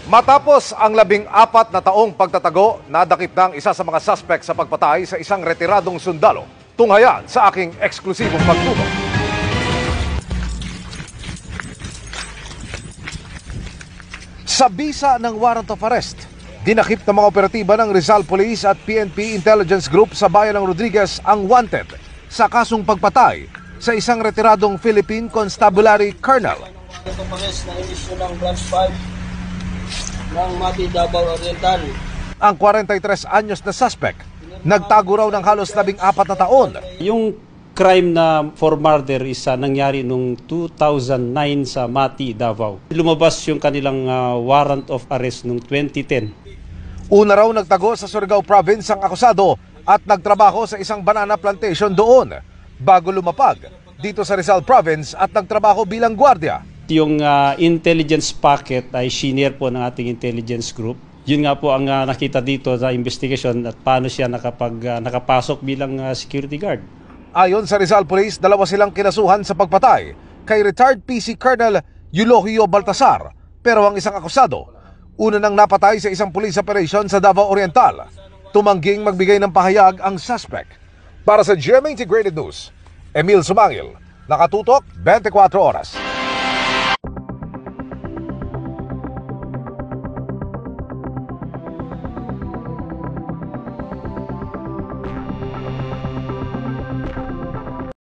Matapos ang 14 na taong pagtatago, nadakip ng isa sa mga suspect sa pagpatay sa isang retiradong sundalo. Tunghayan sa aking eksklusibong pagtutok. Sa bisa ng warrant of arrest, dinakip ng mga operatiba ng Rizal Police at PNP Intelligence Group sa bayan ng Rodriguez ang wanted sa kasong pagpatay sa isang retiradong Philippine Constabulary Colonel. Ito pares na inisyo ng Branch 5 ng Mati, Davao Oriental. Ang 43 anyos na suspect, nagtago raw ng halos 14 na taon. Yung crime na for murder is nangyari noong 2009 sa Mati, Davao. Lumabas yung kanilang warrant of arrest noong 2010. Una raw nagtago sa Surigao Province ang akusado at nagtrabaho sa isang banana plantation doon bago lumapag dito sa Rizal Province at nagtrabaho bilang gwardiya. Yung intelligence packet ay senior po ng ating intelligence group. Yun nga po ang nakita dito sa investigation at paano siya nakapasok bilang security guard. Ayon sa Rizal Police, dalawa silang kinasuhan sa pagpatay kay retired PC Colonel Eulogio Baltasar. Pero ang isang akusado, una nang napatay sa isang police operation sa Davao Oriental. Tumangging magbigay ng pahayag ang suspect. Para sa GMA Integrated News, Emil Sumangil, nakatutok 24 oras.